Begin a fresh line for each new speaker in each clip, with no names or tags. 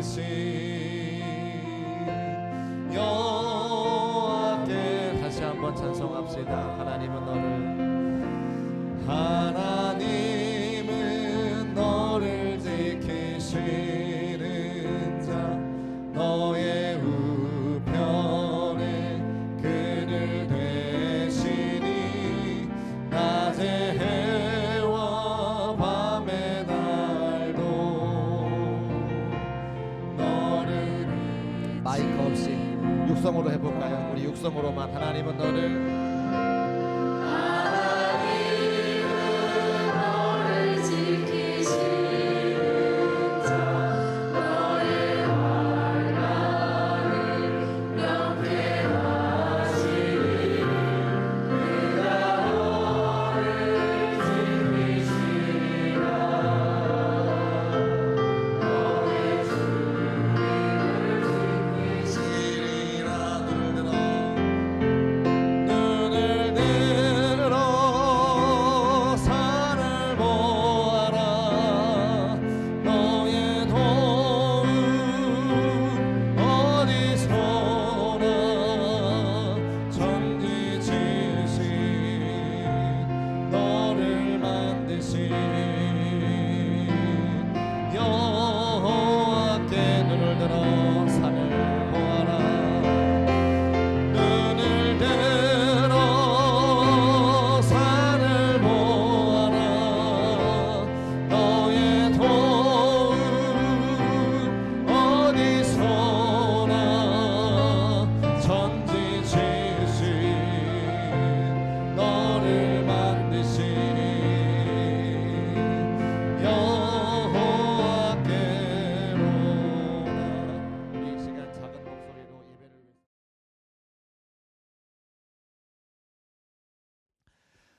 만드신 여호와께 다시 한번 찬송합시다. 하나님은 너를 지키시는 자, 너의 우편에 그늘 되시니 낮에 해와 밤의 날도 너를. 마이크 없이 육성으로 해볼까요? 우리 육성으로만. 하나님은 너를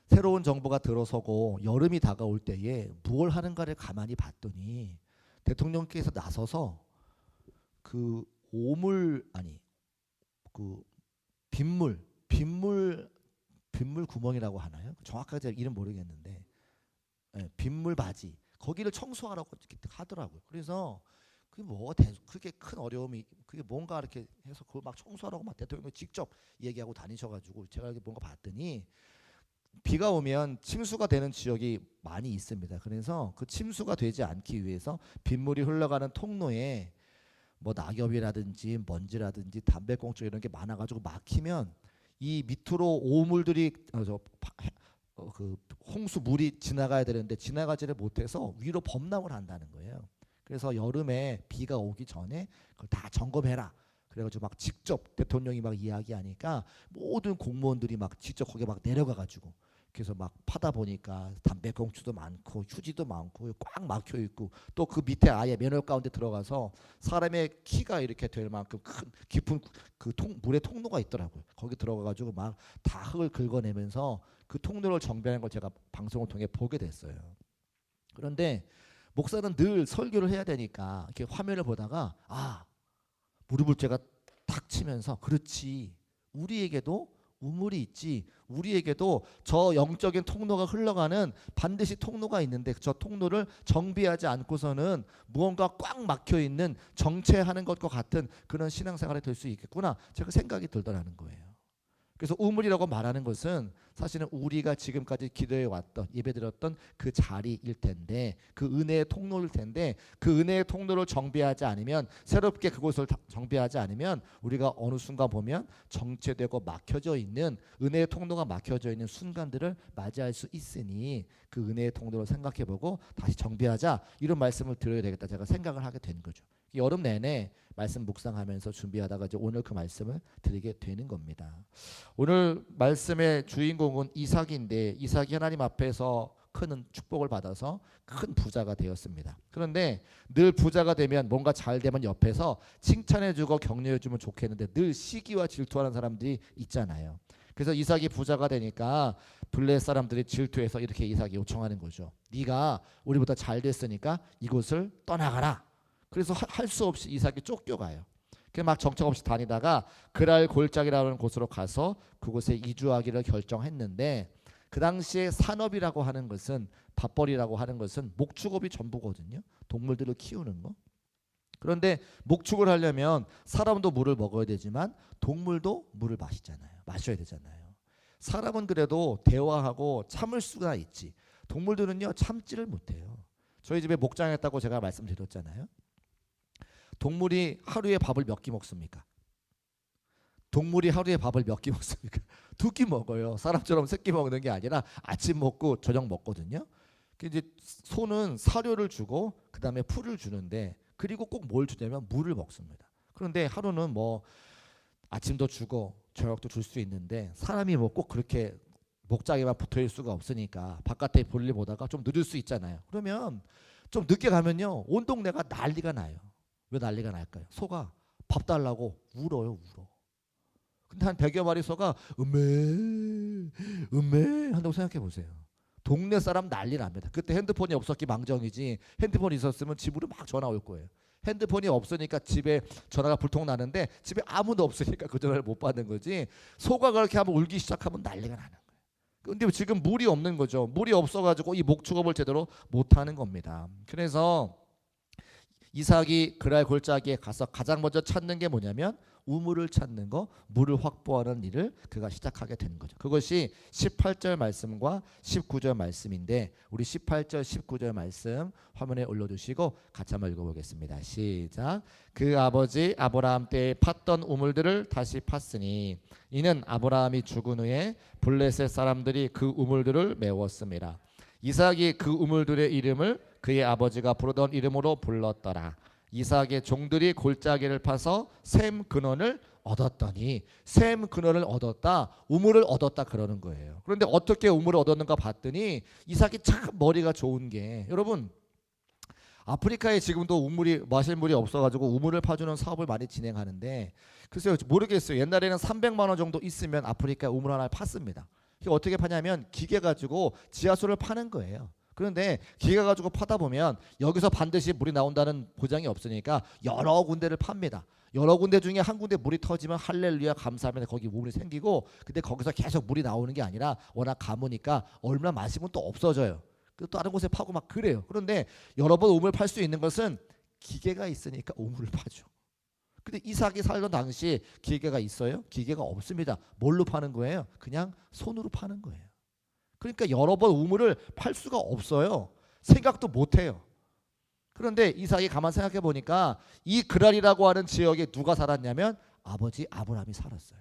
새로운 정부가 들어서고 여름이 다가올 때에 무엇을 하는가를 가만히 봤더니 대통령께서 나서서 그 빗물 구멍이라고 하나요? 정확하게 제가 이름 모르겠는데, 빗물 바지 거기를 청소하라고 하더라고요. 그래서 그게 큰 어려움이, 그게 뭔가 이렇게 해서 그걸 막 청소하라고 막 대통령이 직접 얘기하고 다니셔가지고 제가 이렇게 뭔가 봤더니 비가 오면 침수가 되는 지역이 많이 있습니다. 그래서 그 침수가 되지 않기 위해서 빗물이 흘러가는 통로에 뭐 낙엽이라든지 먼지라든지 담배꽁초 이런 게 많아가지고 막히면 이 밑으로 오물들이 그 홍수 물이 지나가야 되는데 지나가지를 못해서 위로 범람을 한다는 거예요. 그래서 여름에 비가 오기 전에 그걸 다 점검해라. 그래가지고 막 직접 대통령이 막 이야기하니까 모든 공무원들이 막 직접 거기에 막 내려가가지고 그래서 막 파다 보니까 담배꽁초도 많고 휴지도 많고 꽉 막혀 있고 또 그 밑에 아예 맨홀 가운데 들어가서 사람의 키가 이렇게 될 만큼 큰 깊은 그 물의 통로가 있더라고요. 거기 들어가가지고 막 다 흙을 긁어내면서 그 통로를 정비하는 걸 제가 방송을 통해 보게 됐어요. 그런데 목사는 늘 설교를 해야 되니까 이렇게 화면을 보다가 무릎을 제가 탁 치면서 그렇지, 우리에게도 우물이 있지, 우리에게도 저 영적인 통로가 흘러가는 반드시 통로가 있는데 저 통로를 정비하지 않고서는 무언가 꽉 막혀있는 정체하는 것과 같은 그런 신앙생활이 될 수 있겠구나, 제가 생각이 들더라는 거예요. 그래서 우물이라고 말하는 것은 사실은 우리가 지금까지 기도해 왔던 예배드렸던 그 자리일 텐데, 그 은혜의 통로일 텐데, 그 은혜의 통로를 정비하지 않으면, 새롭게 그곳을 정비하지 않으면 우리가 어느 순간 보면 정체되고 막혀져 있는, 은혜의 통로가 막혀져 있는 순간들을 맞이할 수 있으니 그 은혜의 통로를 생각해보고 다시 정비하자, 이런 말씀을 드려야 되겠다 제가 생각을 하게 된 거죠. 여름 내내 말씀 묵상하면서 준비하다가 이제 오늘 그 말씀을 드리게 되는 겁니다. 오늘 말씀의 주인공은 이삭인데, 이삭이 하나님 앞에서 큰 축복을 받아서 큰 부자가 되었습니다. 그런데 늘 부자가 되면, 뭔가 잘 되면 옆에서 칭찬해주고 격려해주면 좋겠는데 늘 시기와 질투하는 사람들이 있잖아요. 그래서 이삭이 부자가 되니까 블레셋 사람들이 질투해서 이렇게 이삭이 요청하는 거죠. 네가 우리보다 잘 됐으니까 이곳을 떠나가라. 그래서 할 수 없이 이삭이 쫓겨가요. 막 정처 없이 다니다가 그랄 골짜기라는 곳으로 가서 그곳에 이주하기를 결정했는데, 그 당시에 산업이라고 하는 것은, 밥벌이라고 하는 것은 목축업이 전부거든요. 동물들을 키우는 거. 그런데 목축을 하려면 사람도 물을 먹어야 되지만 동물도 물을 마셔야 되잖아요. 사람은 그래도 대화하고 참을 수가 있지. 동물들은요 참지를 못해요. 저희 집에 목장했다고 제가 말씀드렸잖아요. 동물이 하루에 밥을 몇 끼 먹습니까? 동물이 하루에 밥을 몇 끼 먹습니까? 2끼 먹어요. 사람처럼 3끼 먹는 게 아니라 아침 먹고 저녁 먹거든요. 이제 소는 사료를 주고 그 다음에 풀을 주는데 그리고 꼭 뭘 주냐면 물을 먹습니다. 그런데 하루는 뭐 아침도 주고 저녁도 줄 수 있는데 사람이 뭐 꼭 그렇게 목장에만 붙어 있을 수가 없으니까 바깥에 볼일 보다가 좀 늦을 수 있잖아요. 그러면 좀 늦게 가면요 온 동네가 난리가 나요. 왜 난리가 날까요? 소가 밥 달라고 울어요. 근데 한 100여 마리 소가 음메 한다고 생각해 보세요. 동네 사람 난리 납니다. 그때 핸드폰이 없었기 망정이지 핸드폰이 있었으면 집으로 막 전화 올 거예요. 핸드폰이 없으니까 집에 전화가 불통 나는데 집에 아무도 없으니까 그 전화를 못 받는 거지. 소가 그렇게 한번 울기 시작하면 난리가 나는 거예요. 근데 지금 물이 없는 거죠. 물이 없어가지고 이 목축업을 제대로 못하는 겁니다. 그래서 이삭이 그랄 골짜기에 가서 가장 먼저 찾는 게 뭐냐면 우물을 찾는 거, 물을 확보하는 일을 그가 시작하게 되는 거죠. 그것이 18절 말씀과 19절 말씀인데 우리 18절 19절 말씀 화면에 올려주시고 같이 한번 읽어보겠습니다. 시작. 그 아버지 아브라함 때에 팠던 우물들을 다시 팠으니 이는 아브라함이 죽은 후에 블레셋 사람들이 그 우물들을 메웠습니다. 이삭이 그 우물들의 이름을 그의 아버지가 부르던 이름으로 불렀더라. 이삭의 종들이 골짜기를 파서 샘 근원을 얻었더니 샘 근원을 얻었다, 우물을 얻었다 그러는 거예요. 그런데 어떻게 우물을 얻었는가 봤더니 이삭이 참 머리가 좋은 게 여러분 아프리카에 지금도 우물이 마실 물이 없어가지고 우물을 파주는 사업을 많이 진행하는데 글쎄요 모르겠어요. 옛날에는 300만 원 정도 있으면 아프리카에 우물 하나를 팠습니다. 이게 어떻게 파냐면 기계 가지고 지하수를 파는 거예요. 그런데 기계 가지고 파다 보면 여기서 반드시 물이 나온다는 보장이 없으니까 여러 군데를 팝니다. 여러 군데 중에 한 군데 물이 터지면 할렐루야 감사하면 거기 우물이 생기고 근데 거기서 계속 물이 나오는 게 아니라 워낙 가무니까 얼마 마시면 또 없어져요. 또 다른 곳에 파고 막 그래요. 그런데 여러 번 우물 팔 수 있는 것은 기계가 있으니까 우물을 파죠. 근데 이삭이 살던 당시 기계가 있어요? 기계가 없습니다. 뭘로 파는 거예요? 그냥 손으로 파는 거예요. 그러니까 여러 번 우물을 팔 수가 없어요. 생각도 못해요. 그런데 이삭이 가만 생각해 보니까 이 그랄이라고 하는 지역에 누가 살았냐면 아버지 아브라함이 살았어요.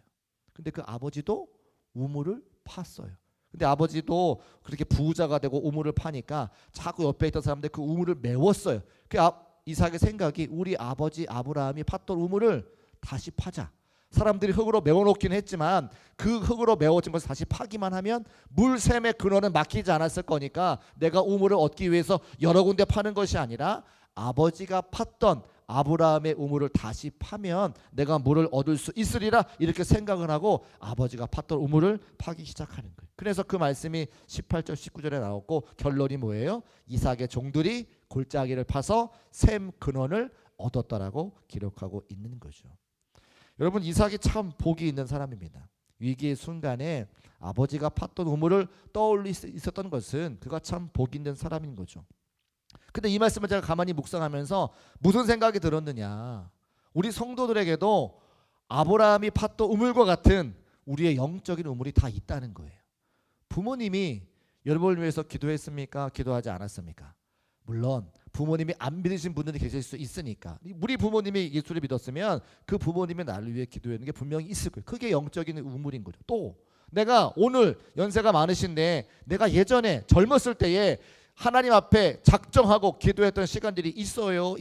근데 그 아버지도 우물을 팠어요. 근데 아버지도 그렇게 부자가 되고 우물을 파니까 자꾸 옆에 있던 사람들 그 우물을 메웠어요. 그 이삭의 생각이 우리 아버지 아브라함이 팠던 우물을 다시 파자. 사람들이 흙으로 메워놓긴 했지만 그 흙으로 메워진 것을 다시 파기만 하면 물샘의 근원은 막히지 않았을 거니까 내가 우물을 얻기 위해서 여러 군데 파는 것이 아니라 아버지가 팠던 아브라함의 우물을 다시 파면 내가 물을 얻을 수 있으리라 이렇게 생각을 하고 아버지가 팠던 우물을 파기 시작하는 거예요. 그래서 그 말씀이 18절 19절에 나왔고 결론이 뭐예요? 이삭의 종들이 골짜기를 파서 샘 근원을 얻었다라고 기록하고 있는 거죠. 여러분 이삭이 참 복이 있는 사람입니다. 위기의 순간에 아버지가 팠던 우물을 떠올릴 수 있었던 것은 그가 참 복 있는 사람인 거죠. 근데 이 말씀을 제가 가만히 묵상하면서 무슨 생각이 들었느냐. 우리 성도들에게도 아브라함이 팠던 우물과 같은 우리의 영적인 우물이 다 있다는 거예요. 부모님이 여러분을 위해서 기도했습니까? 기도하지 않았습니까? 물론 부모님이 안 믿으신 분들이 계실 수 있으니까 우리 부모님이 예수를 믿었으면 그 부모님이 나를 위해 기도하는 게 분명히 있을 거예요. 그게 영적인 우물인 거죠. 또 내가 오늘 연세가 많으신데 내가 예전에 젊었을 때에 하나님 앞에 작정하고 기도했던 시간들이 있어요?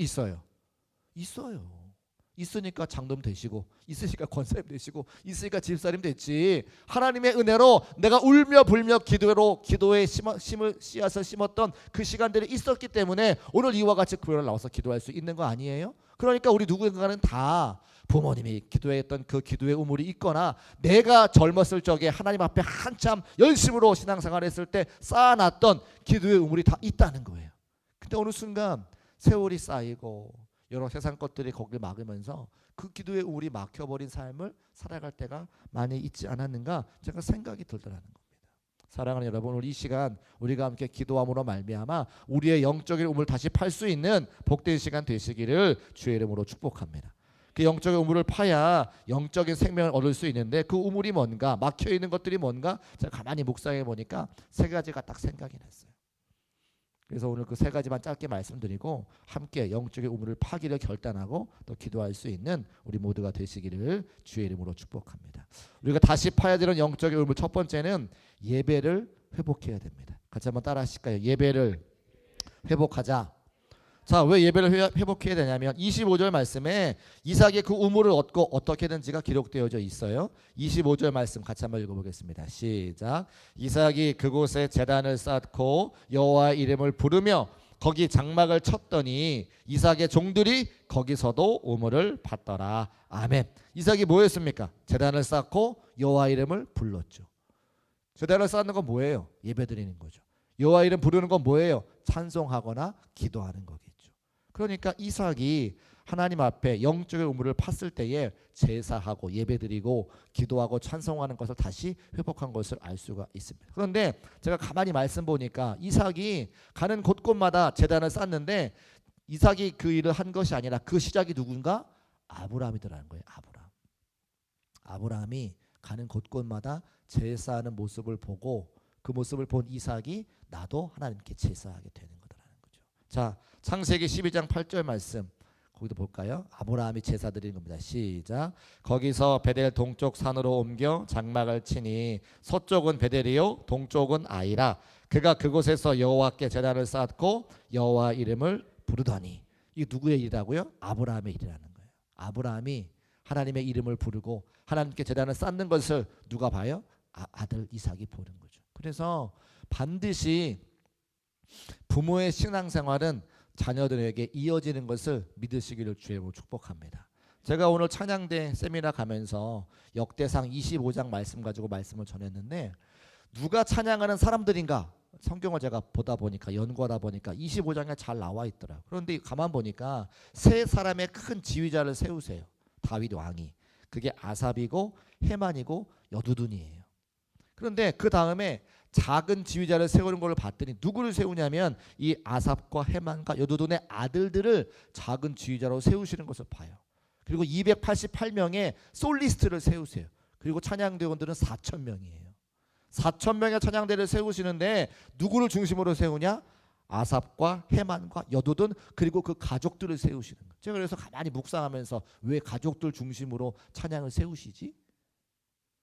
있으니까 장로님 되시고 있으니까 권사님 되시고 있으니까 집사님 됐지. 하나님의 은혜로 내가 울며 불며 기도에 씨앗을 심었던 그 시간들이 있었기 때문에 오늘 이와 같이 교회를 나와서 기도할 수 있는 거 아니에요? 그러니까 우리 누군가는 다 부모님이 기도했던 그 기도의 우물이 있거나 내가 젊었을 적에 하나님 앞에 한참 열심으로 신앙생활을 했을 때 쌓아놨던 기도의 우물이 다 있다는 거예요. 근데 어느 순간 세월이 쌓이고 여러 세상 것들이 거기를 막으면서 그 기도의 우물이 막혀버린 삶을 살아갈 때가 많이 있지 않았는가 제가 생각이 들더라는 겁니다. 사랑하는 여러분, 오늘 이 시간 우리가 함께 기도함으로 말미암아 우리의 영적인 우물을 다시 팔 수 있는 복된 시간 되시기를 주의 이름으로 축복합니다. 그 영적인 우물을 파야 영적인 생명을 얻을 수 있는데 그 우물이 뭔가, 막혀 있는 것들이 뭔가, 제가 가만히 묵상해 보니까 세 가지가 딱 생각이 났어요. 그래서 오늘 그 세 가지만 짧게 말씀드리고 함께 영적인 우물을 파기를 결단하고 또 기도할 수 있는 우리 모두가 되시기를 주의 이름으로 축복합니다. 우리가 다시 파야 되는 영적인 우물, 첫 번째는 예배를 회복해야 됩니다. 같이 한번 따라 하실까요? 예배를 회복하자. 자, 왜 예배를 회복해야 되냐면 25절 말씀에 이삭이 그 우물을 얻고 어떻게 된지가 기록되어져 있어요. 25절 말씀 같이 한번 읽어보겠습니다. 시작. 이삭이 그곳에 제단을 쌓고 여호와의 이름을 부르며 거기 장막을 쳤더니 이삭의 종들이 거기서도 우물을 받더라. 아멘. 이삭이 뭐 했습니까? 제단을 쌓고 여호와의 이름을 불렀죠. 제단을 쌓는 건 뭐예요? 예배 드리는 거죠. 여호와 이름 부르는 건 뭐예요? 찬송하거나 기도하는 거겠죠. 그러니까 이삭이 하나님 앞에 영적인 우물을 팠을 때에 제사하고 예배드리고 기도하고 찬송하는 것을 다시 회복한 것을 알 수가 있습니다. 그런데 제가 가만히 말씀 보니까 이삭이 가는 곳곳마다 제단을 쌓는데 이삭이 그 일을 한 것이 아니라 그 시작이 누군가? 아브라함이더라는 거예요. 아브라함이 가는 곳곳마다 제사하는 모습을 보고 그 모습을 본 이삭이 나도 하나님께 제사하게 되는 거라는 거죠. 자, 창세기 12장 8절 말씀 거기도 볼까요? 아브라함이 제사 드리는 겁니다. 시작. 거기서 베델 동쪽 산으로 옮겨 장막을 치니 서쪽은 베델이요 동쪽은 아이라. 그가 그곳에서 여호와께 제단을 쌓고 여호와 이름을 부르더니. 이게 누구의 일이라고요? 아브라함의 일이라는 거예요. 아브라함이 하나님의 이름을 부르고 하나님께 제단을 쌓는 것을 누가 봐요? 아들 이삭이 보는 거죠. 그래서 반드시 부모의 신앙생활은 자녀들에게 이어지는 것을 믿으시기를 주님으로 축복합니다. 제가 오늘 찬양대 세미나 가면서 역대상 25장 말씀 가지고 말씀을 전했는데 누가 찬양하는 사람들인가 성경을 제가 보다 보니까 연구하다 보니까 25장에 잘 나와 있더라고요. 그런데 가만 보니까 세 사람의 큰 지휘자를 세우세요. 다윗 왕이. 그게 아삽이고 헤만이고 여두둔이에요. 그런데 그 다음에 작은 지휘자를 세우는 걸 봤더니 누구를 세우냐면 이 아삽과 헤만과 여두둔의 아들들을 작은 지휘자로 세우시는 것을 봐요. 그리고 288명의 솔리스트를 세우세요. 그리고 찬양대원들은 4,000명이에요. 4,000명의 찬양대를 세우시는데 누구를 중심으로 세우냐? 아삽과 헤만과 여두둔 그리고 그 가족들을 세우시는 거예요. 제가 그래서 가만히 묵상하면서 왜 가족들 중심으로 찬양을 세우시지?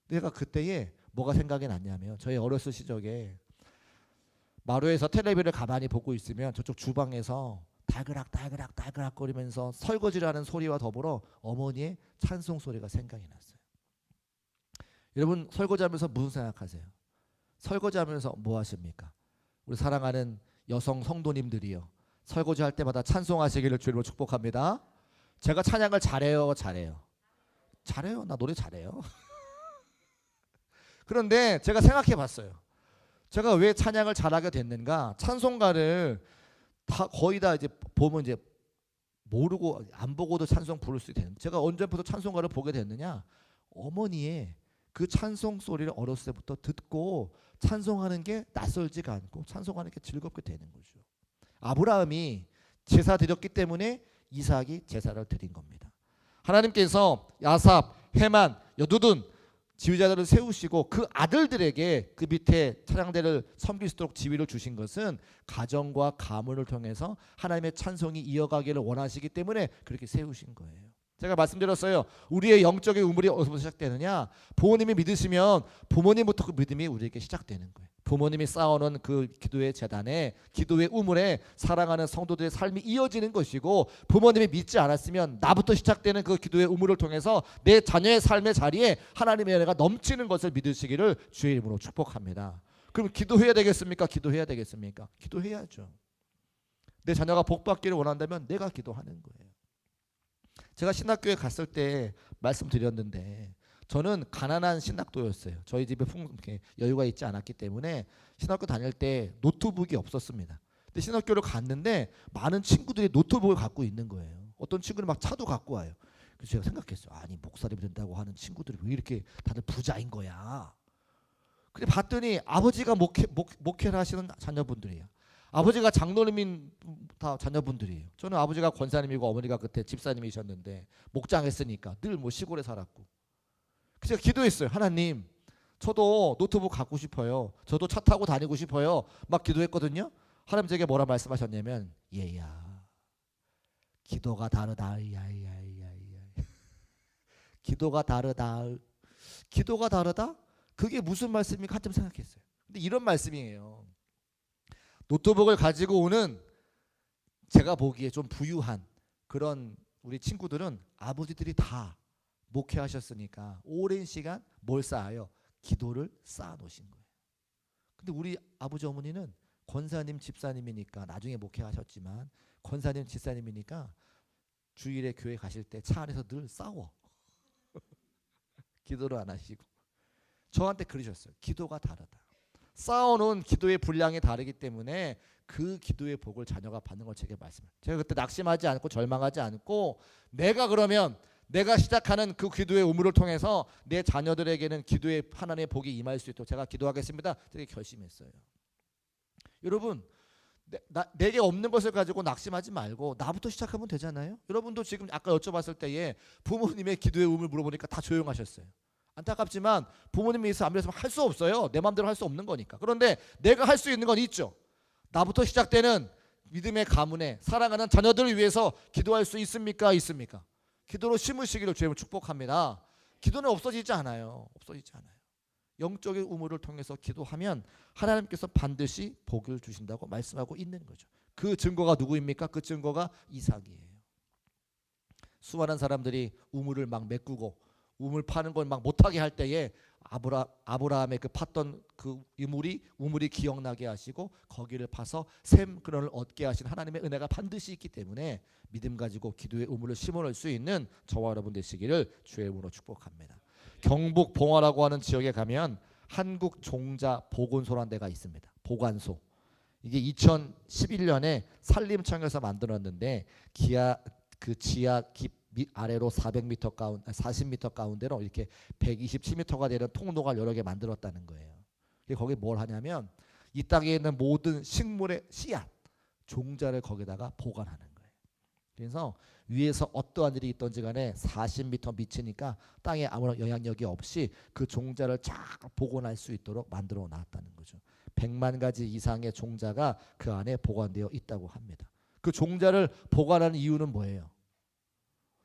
내가 그때에 뭐가 생각이 났냐면 저희 어렸을 시절에 마루에서 텔레비를 가만히 보고 있으면 저쪽 주방에서 달그락 거리면서 설거지를 하는 소리와 더불어 어머니의 찬송 소리가 생각이 났어요. 여러분 설거지하면서 무슨 생각하세요? 설거지하면서 뭐 하십니까? 우리 사랑하는 여성 성도님들이요. 설거지할 때마다 찬송하시기를 주님으로 축복합니다. 제가 찬양을 잘해요. 나 노래 잘해요. 그런데 제가 생각해 봤어요. 제가 왜 찬양을 잘하게 됐는가? 찬송가를 거의 다 이제 보면 이제 모르고 안 보고도 찬송 부를 수 있는. 제가 언제부터 찬송가를 보게 됐느냐? 어머니의 그 찬송 소리를 어렸을 때부터 듣고 찬송하는 게 낯설지가 않고 찬송하는 게 즐겁게 되는 거죠. 아브라함이 제사 드렸기 때문에 이삭이 제사를 드린 겁니다. 하나님께서 아삽, 헤만, 여두둔 지휘자들을 세우시고 그 아들들에게 그 밑에 찬양대를 섬길 수 있도록 지위를 주신 것은 가정과 가문을 통해서 하나님의 찬송이 이어가기를 원하시기 때문에 그렇게 세우신 거예요. 제가 말씀드렸어요. 우리의 영적인 우물이 어디서부터 시작되느냐? 부모님이 믿으시면 부모님부터 그 믿음이 우리에게 시작되는 거예요. 부모님이 쌓아놓은 그 기도의 재단에 기도의 우물에 사랑하는 성도들의 삶이 이어지는 것이고 부모님이 믿지 않았으면 나부터 시작되는 그 기도의 우물을 통해서 내 자녀의 삶의 자리에 하나님의 은혜가 넘치는 것을 믿으시기를 주의 이름으로 축복합니다. 그럼 기도해야 되겠습니까? 기도해야죠. 내 자녀가 복받기를 원한다면 내가 기도하는 거예요. 제가 신학교에 갔을 때 말씀드렸는데 저는 가난한 신학도였어요. 저희 집에 여유가 있지 않았기 때문에 신학교 다닐 때 노트북이 없었습니다. 근데 신학교를 갔는데 많은 친구들이 노트북을 갖고 있는 거예요. 어떤 친구는 막 차도 갖고 와요. 그래서 제가 생각했어요. 아니 목사님이 된다고 하는 친구들이 왜 이렇게 다들 부자인 거야. 그래 봤더니 아버지가 목회를 하시는 자녀분들이에요. 아버지가 장로님인 다 자녀분들이에요. 저는 아버지가 권사님이고 어머니가 그때 집사님이셨는데 목장했으니까 늘 뭐 시골에 살았고. 그래서 기도했어요. 하나님, 저도 노트북 갖고 싶어요. 저도 차 타고 다니고 싶어요. 막 기도했거든요. 하나님 제게 뭐라 말씀하셨냐면, 얘야, 기도가 다르다. 야야야야. 기도가 다르다. 기도가 다르다? 그게 무슨 말씀입니까? 한참 생각했어요. 근데 이런 말씀이에요. 노트북을 가지고 오는 제가 보기에 좀 부유한 그런 우리 친구들은 아버지들이 다 목회하셨으니까 오랜 시간 뭘 쌓아요? 기도를 쌓아 놓으신 거예요. 근데 우리 아버지 어머니는 권사님 집사님이니까 나중에 목회하셨지만 권사님 집사님이니까 주일에 교회 가실 때 차 안에서 늘 싸워. 기도를 안 하시고. 저한테 그러셨어요. 기도가 다르다. 쌓아놓은 기도의 분량이 다르기 때문에 그 기도의 복을 자녀가 받는 걸 제게 말씀해요. 제가 그때 낙심하지 않고 절망하지 않고 내가 그러면 내가 시작하는 그 기도의 우물을 통해서 내 자녀들에게는 기도의 하나님의 복이 임할 수 있도록 제가 기도하겠습니다. 되게 결심했어요. 여러분, 내게 없는 것을 가지고 낙심하지 말고 나부터 시작하면 되잖아요. 여러분도 지금 아까 여쭤봤을 때에 부모님의 기도의 우물 물어보니까 다 조용하셨어요. 안타깝지만 부모님이 있어 안 그랬으면 할 수 없어요. 내 마음대로 할 수 없는 거니까. 그런데 내가 할 수 있는 건 있죠. 나부터 시작되는 믿음의 가문에 사랑하는 자녀들을 위해서 기도할 수 있습니까? 있습니까? 기도로 심으시기를 주님을 축복합니다. 기도는 없어지지 않아요. 없어지지 않아요. 영적인 우물을 통해서 기도하면 하나님께서 반드시 복을 주신다고 말씀하고 있는 거죠. 그 증거가 누구입니까? 그 증거가 이삭이에요. 수많은 사람들이 우물을 막 메꾸고 우물 파는 걸 막 못하게 할 때에 아브라함의 그 팠던 그 우물이 기억나게 하시고 거기를 파서 샘 근원을 얻게 하신 하나님의 은혜가 반드시 있기 때문에 믿음 가지고 기도의 우물을 심어놓을 수 있는 저와 여러분 되시기를 주의 이름으로 축복합니다. 경북 봉화라고 하는 지역에 가면 한국 종자 보건소라는 데가 있습니다. 보관소. 이게 2011년에 산림청에서 만들었는데 그 지하 깊 아래로 400m 40m 가운데로 이렇게 127m가 되는 통로가 여러 개 만들었다는 거예요. 거기 뭘 하냐면 이 땅에 있는 모든 식물의 씨앗, 종자를 거기다가 보관하는 거예요. 그래서 위에서 어떠한 일이 있던지 간에 40m 밑이니까 땅에 아무런 영향력이 없이 그 종자를 쫙 보관할 수 있도록 만들어 놨다는 거죠. 100만 가지 이상의 종자가 그 안에 보관되어 있다고 합니다. 그 종자를 보관하는 이유는 뭐예요?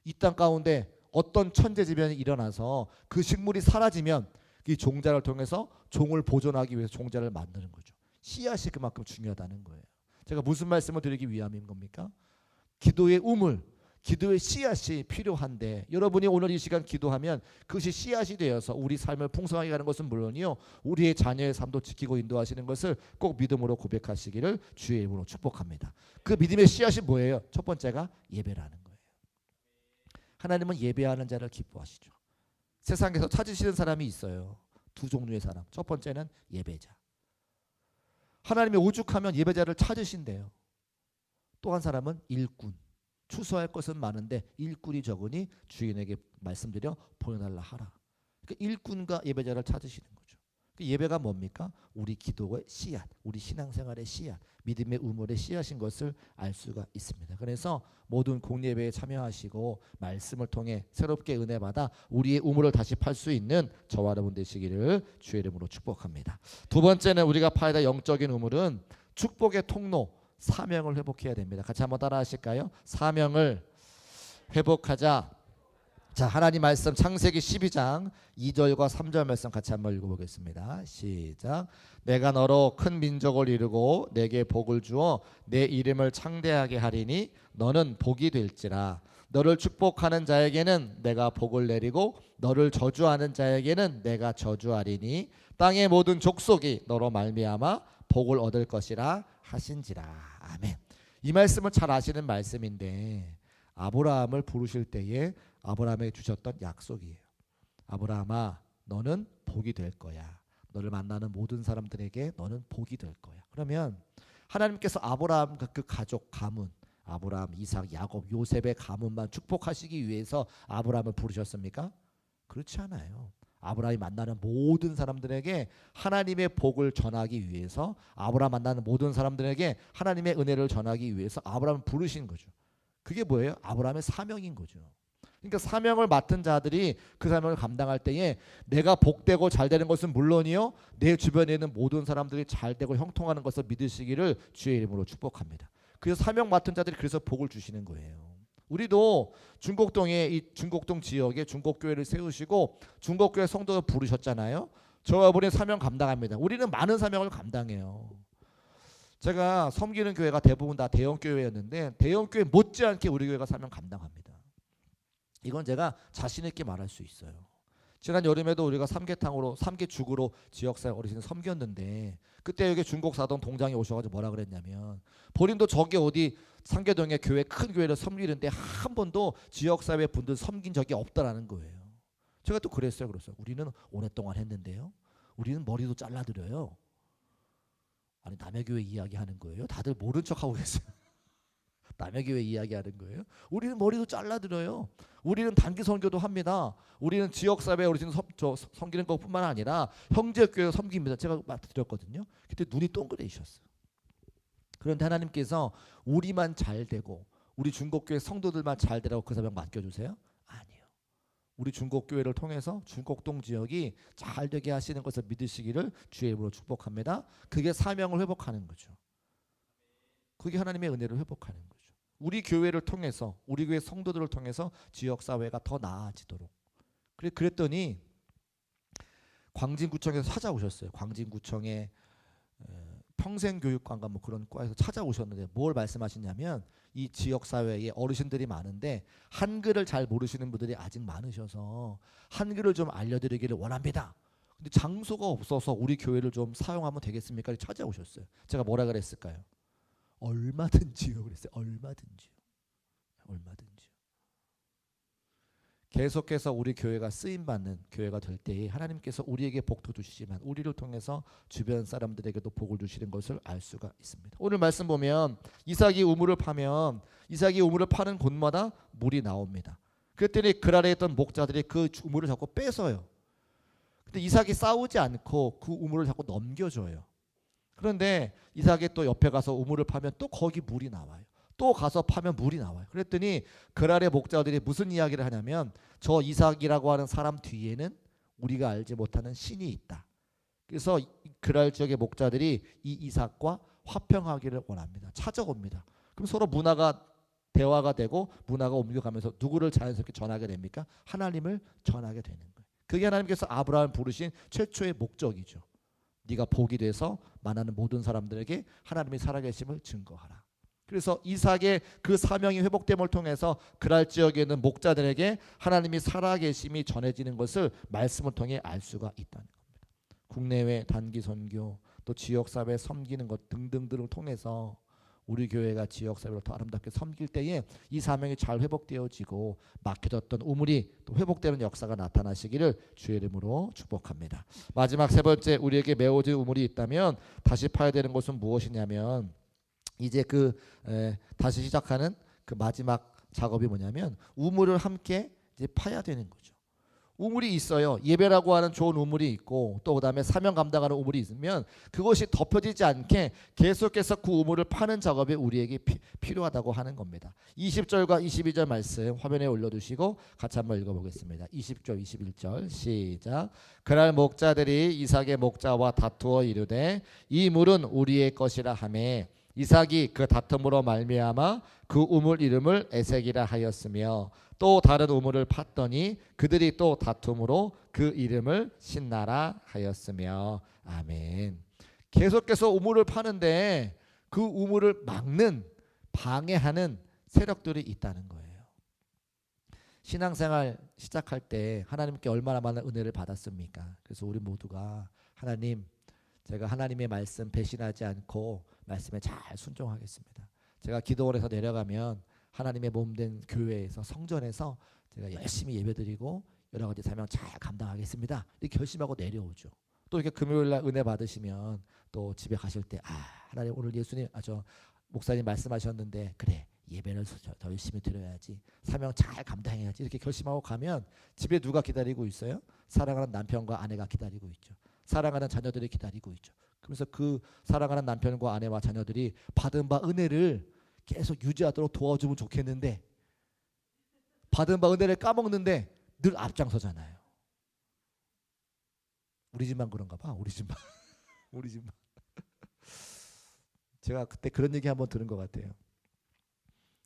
이 땅 가운데 어떤 천재지변이 일어나서 그 식물이 사라지면 이 종자를 통해서 종을 보존하기 위해서 종자를 만드는 거죠. 씨앗이 그만큼 중요하다는 거예요. 제가 무슨 말씀을 드리기 위함인 겁니까? 기도의 우물, 기도의 씨앗이 필요한데 여러분이 오늘 이 시간 기도하면 그것이 씨앗이 되어서 우리 삶을 풍성하게 가는 것은 물론이요, 우리의 자녀의 삶도 지키고 인도하시는 것을 꼭 믿음으로 고백하시기를 주의 이름으로 축복합니다. 그 믿음의 씨앗이 뭐예요? 첫 번째가 예배라는 거예요. 하나님은 예배하는 자를 기뻐하시죠. 세상에서 찾으시는 사람이 있어요. 두 종류의 사람. 첫 번째는 예배자. 하나님이 오죽하면 예배자를 찾으신대요. 또 한 사람은 일꾼. 추수할 것은 많은데 일꾼이 적으니 주인에게 말씀드려 보내달라 하라. 그러니까 일꾼과 예배자를 찾으시는 거죠. 예배가 뭡니까? 우리 기도의 씨앗, 우리 신앙생활의 씨앗, 믿음의 우물의 씨앗인 것을 알 수가 있습니다. 그래서 모든 공예배에 참여하시고 말씀을 통해 새롭게 은혜 받아 우리의 우물을 다시 팔 수 있는 저와 여러분 되시기를 주의 이름으로 축복합니다. 두 번째는 우리가 파야 될 영적인 우물은 축복의 통로, 사명을 회복해야 됩니다. 같이 한번 따라 하실까요? 사명을 회복하자. 자, 하나님 말씀 창세기 12장 2절과 3절 말씀 같이 한번 읽어보겠습니다. 시작. 내가 너로 큰 민족을 이루고 내게 복을 주어 내 이름을 창대하게 하리니 너는 복이 될지라. 너를 축복하는 자에게는 내가 복을 내리고 너를 저주하는 자에게는 내가 저주하리니 땅의 모든 족속이 너로 말미암아 복을 얻을 것이라 하신지라. 아멘. 이 말씀은 잘 아시는 말씀인데 아브라함을 부르실 때에 아브라함에게 주셨던 약속이에요. 아브라함아, 너는 복이 될 거야. 너를 만나는 모든 사람들에게 너는 복이 될 거야. 그러면 하나님께서 아브라함과 그 가족 가문, 아브라함, 이삭, 야곱, 요셉의 가문만 축복하시기 위해서 아브라함을 부르셨습니까? 그렇지 않아요. 아브라함이 만나는 모든 사람들에게 하나님의 복을 전하기 위해서, 아브라함 만나는 모든 사람들에게 하나님의 은혜를 전하기 위해서 아브라함을 부르신 거죠. 그게 뭐예요? 아브라함의 사명인 거죠. 그러니까 사명을 맡은 자들이 그 사명을 감당할 때에 내가 복되고 잘되는 것은 물론이요, 내 주변에 있는 모든 사람들이 잘되고 형통하는 것을 믿으시기를 주의 이름으로 축복합니다. 그래서 사명 맡은 자들이 그래서 복을 주시는 거예요. 우리도 중곡동에, 이 중곡동 지역에 중곡교회를 세우시고 중곡교회 성도를 부르셨잖아요. 저와 우리 사명 감당합니다. 우리는 많은 사명을 감당해요. 제가 섬기는 교회가 대부분 다 대형 교회였는데 대형 교회 못지않게 우리 교회가 사명 감당합니다. 이건 제가 자신 있게 말할 수 있어요. 지난 여름에도 우리가 삼계탕으로, 삼계죽으로 지역사회 어르신을 섬겼는데, 그때 여기 중곡사동 동장에 오셔가지고 뭐라 그랬냐면, 본인도 저기 어디 상계동에 교회, 큰 교회를 섬기는데 한 번도 지역사회 분들 섬긴 적이 없다라는 거예요. 제가 또 그랬어요. 그래서 우리는 오랫동안 했는데요, 우리는 머리도 잘라드려요. 아니, 남의 교회 이야기하는 거예요? 다들 모른 척하고 계세요. 남의 교회 이야기하는 거예요? 우리는 머리도 잘라드려요. 우리는 단기 선교도 합니다. 우리는 지역사회 어르신 섬기는 것뿐만 아니라 형제교회 섬깁니다. 제가 말씀드렸거든요. 그때 눈이 동그래지셨어요. 그런데 하나님께서 우리만 잘 되고 우리 중곡교회 성도들만 잘 되라고 그 사명 맡겨주세요? 아니요. 우리 중곡교회를 통해서 중곡동 지역이 잘 되게 하시는 것을 믿으시기를 주의 이름으로 축복합니다. 그게 사명을 회복하는 거죠. 그게 하나님의 은혜를 회복하는 거죠. 우리 교회를 통해서, 우리 교회 성도들을 통해서 지역사회가 더 나아지도록. 그랬더니 광진구청에서 찾아오셨어요. 광진구청에 평생교육관과 뭐 그런 과에서 찾아오셨는데 뭘 말씀하시냐면, 이 지역사회에 어르신들이 많은데 한글을 잘 모르시는 분들이 아직 많으셔서 한글을 좀 알려드리기를 원합니다. 근데 장소가 없어서 우리 교회를 좀 사용하면 되겠습니까? 찾아오셨어요. 제가 뭐라 그랬을까요? 얼마든지요 그랬어요. 얼마든지요. 계속해서 우리 교회가 쓰임받는 교회가 될 때에 하나님께서 우리에게 복도 주시지만 우리를 통해서 주변 사람들에게도 복을 주시는 것을 알 수가 있습니다. 오늘 말씀 보면 이삭이 우물을 파면, 이삭이 우물을 파는 곳마다 물이 나옵니다. 그랬더니 그 아래에 있던 목자들이 그 우물을 자꾸 뺏어요. 근데 이삭이 싸우지 않고 그 우물을 자꾸 넘겨줘요. 그런데 이삭이 또 옆에 가서 우물을 파면 또 거기 물이 나와요. 또 가서 파면 물이 나와요. 그랬더니 그랄의 목자들이 무슨 이야기를 하냐면, 저 이삭이라고 하는 사람 뒤에는 우리가 알지 못하는 신이 있다. 그래서 그랄 지역의 목자들이 이 이삭과 화평하기를 원합니다. 찾아옵니다. 그럼 서로 문화가 대화가 되고 문화가 옮겨가면서 누구를 자연스럽게 전하게 됩니까? 하나님을 전하게 되는 거예요. 그게 하나님께서 아브라함을 부르신 최초의 목적이죠. 네가 복이 돼서 만나는 모든 사람들에게 하나님의 살아계심을 증거하라. 그래서 이삭의 그 사명이 회복됨을 통해서 그랄 지역에 있는 목자들에게 하나님이 살아계심이 전해지는 것을 말씀을 통해 알 수가 있다는 겁니다. 국내외 단기 선교, 또 지역사회 섬기는 것 등등들을 통해서 우리 교회가 지역사회를 더 아름답게 섬길 때에 이 사명이 잘 회복되어지고 막혀졌던 우물이 또 회복되는 역사가 나타나시기를 주의 이름으로 축복합니다. 마지막 세 번째, 우리에게 메워진 우물이 있다면 다시 파야 되는 것은 무엇이냐면, 이제 다시 시작하는 그 마지막 작업이 뭐냐면 우물을 함께 이제 파야 되는 거죠. 우물이 있어요. 예배라고 하는 좋은 우물이 있고 또 그다음에 사명 감당하는 우물이 있으면 그것이 덮여지지 않게 계속해서 그 우물을 파는 작업이 우리에게 필요하다고 하는 겁니다. 20절과 22절 말씀 화면에 올려두시고 같이 한번 읽어보겠습니다. 20절 21절 시작. 그날 목자들이 이삭의 목자와 다투어 이르되 이 물은 우리의 것이라 하매 이삭이 그 다툼으로 말미암아 그 우물 이름을 에색이라 하였으며 또 다른 우물을 팠더니 그들이 또 다툼으로 그 이름을 신나라 하였으며. 아멘. 계속해서 우물을 파는데 그 우물을 막는, 방해하는 세력들이 있다는 거예요. 신앙생활 시작할 때 하나님께 얼마나 많은 은혜를 받았습니까? 그래서 우리 모두가 하나님, 제가 하나님의 말씀 배신하지 않고 말씀에 잘 순종하겠습니다. 제가 기도원에서 내려가면 하나님의 몸된 교회에서 성전에서 제가 열심히 예배드리고 여러 가지 사명 잘 감당하겠습니다. 이렇게 결심하고 내려오죠. 또 이렇게 금요일날 은혜 받으시면 또 집에 가실 때 하나님 오늘 예수님 저 목사님 말씀하셨는데 그래 예배를 더 열심히 드려야지, 사명 잘 감당해야지 이렇게 결심하고 가면 집에 누가 기다리고 있어요? 사랑하는 남편과 아내가 기다리고 있죠. 사랑하는 자녀들이 기다리고 있죠. 그래서 그 사랑하는 남편과 아내와 자녀들이 받은 바 은혜를 계속 유지하도록 도와주면 좋겠는데 받은 바 은혜를 까먹는데 늘 앞장서잖아요. 우리 집만 그런가 봐. 우리 집만. 우리 집만. 제가 그때 그런 얘기 한번 들은 것 같아요.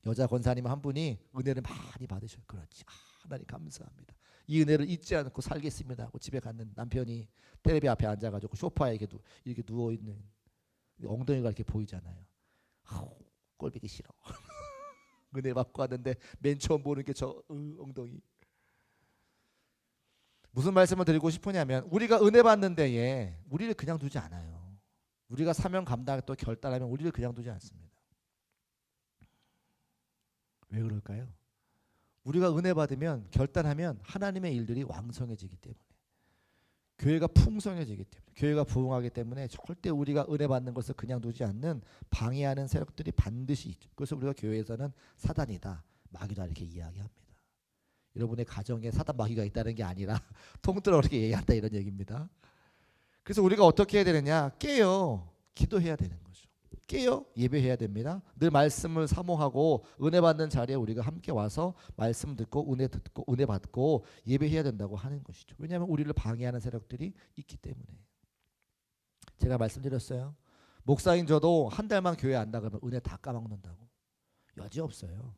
여자 권사님 한 분이 은혜를 많이 받으셔요. 그렇지. 하나님 감사합니다. 이 은혜를 잊지 않고 살겠습니다 하고 집에 갔는 남편이 텔레비 앞에 앉아가지고 소파에 이렇게 누워있는 엉덩이가 이렇게 보이잖아요. 꼴보기 싫어. 은혜 받고 왔는데 맨 처음 보는 게 저 엉덩이. 무슨 말씀을 드리고 싶으냐면 우리가 은혜 받는 데에 우리를 그냥 두지 않아요. 우리가 사명 감당 또 결단하면 우리를 그냥 두지 않습니다. 왜 그럴까요? 우리가 은혜 받으면 결단하면 하나님의 일들이 왕성해지기 때문에, 교회가 풍성해지기 때문에, 교회가 부흥하기 때문에 절대 우리가 은혜 받는 것을 그냥 두지 않는 방해하는 세력들이 반드시 있죠. 그래서 우리가 교회에서는 사단이다, 마귀다 이렇게 이야기합니다. 여러분의 가정에 사단 마귀가 있다는 게 아니라 통틀어 그렇게 얘기한다 이런 얘기입니다. 그래서 우리가 어떻게 해야 되느냐? 깨어 기도해야 되는 거죠. 깨어 예배해야 됩니다. 늘 말씀을 사모하고 은혜 받는 자리에 우리가 함께 와서 말씀 듣고 은혜 듣고 은혜 받고 예배해야 된다고 하는 것이죠. 왜냐하면 우리를 방해하는 세력들이 있기 때문에. 제가 말씀드렸어요. 목사인 저도 한 달만 교회 안 나가면 은혜 다 까먹는다고. 여지 없어요.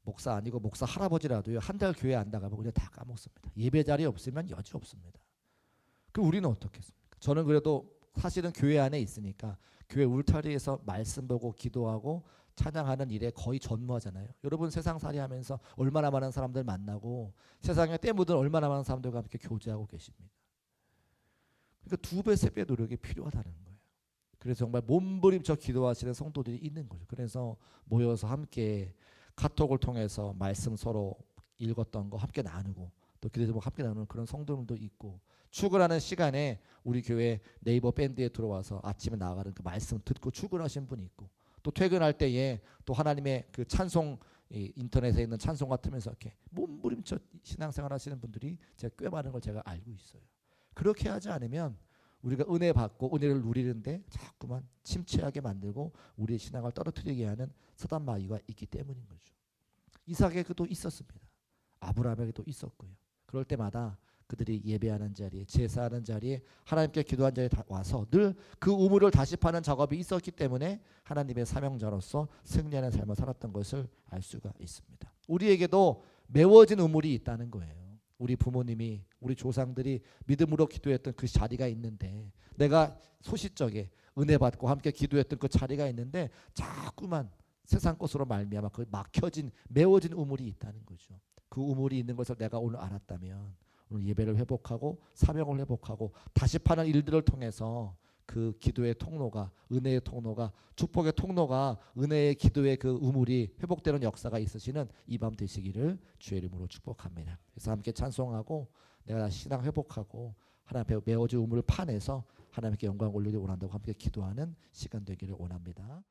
목사 아니고 목사 할아버지라도요, 한 달 교회 안 나가면 은혜 다 까먹습니다. 예배 자리 없으면 여지 없습니다. 그럼 우리는 어떻겠습니까? 저는 그래도 사실은 교회 안에 있으니까 교회 울타리에서 말씀 보고 기도하고 찬양하는 일에 거의 전무하잖아요. 여러분 세상살이 하면서 얼마나 많은 사람들 만나고 세상에 때 묻은 얼마나 많은 사람들과 함께 교제하고 계십니다. 그러니까 2배, 3배 노력이 필요하다는 거예요. 그래서 정말 몸부림쳐 기도하시는 성도들이 있는 거죠. 그래서 모여서 함께 카톡을 통해서 말씀 서로 읽었던 거 함께 나누고 또 기도 제목 함께 나누는 그런 성도들도 있고, 출근하는 시간에 우리 교회 네이버 밴드에 들어와서 아침에 나가는 그 말씀 듣고 출근하신 분이 있고, 또 퇴근할 때에 또 하나님의 그 찬송 인터넷에 있는 찬송가 틀면서 이렇게 몸부림쳐 신앙생활 하시는 분들이 제가 꽤 많은 걸 제가 알고 있어요. 그렇게 하지 않으면 우리가 은혜 받고 은혜를 누리는데 자꾸만 침체하게 만들고 우리의 신앙을 떨어뜨리게 하는 사단 마귀가 있기 때문인 거죠. 이삭에게도 있었습니다. 아브라함에게도 있었고요. 그럴 때마다 그들이 예배하는 자리에, 제사하는 자리에, 하나님께 기도한 자리에 와서 늘 그 우물을 다시 파는 작업이 있었기 때문에 하나님의 사명자로서 승리하는 삶을 살았던 것을 알 수가 있습니다. 우리에게도 메워진 우물이 있다는 거예요. 우리 부모님이, 우리 조상들이 믿음으로 기도했던 그 자리가 있는데, 내가 소시적에 은혜 받고 함께 기도했던 그 자리가 있는데 자꾸만 세상 것으로 말미암아 그 막혀진 메워진 우물이 있다는 거죠. 그 우물이 있는 것을 내가 오늘 알았다면 오늘 예배를 회복하고 사명을 회복하고 다시 파는 일들을 통해서 그 기도의 통로가, 은혜의 통로가, 축복의 통로가, 은혜의 기도의 그 우물이 회복되는 역사가 있으시는 이 밤 되시기를 주의 이름으로 축복합니다. 그래서 함께 찬송하고 내가 다시 신앙 회복하고 하나님 앞에 메워진 우물을 파내서 하나님께 영광 올리기 원한다고 함께 기도하는 시간 되기를 원합니다.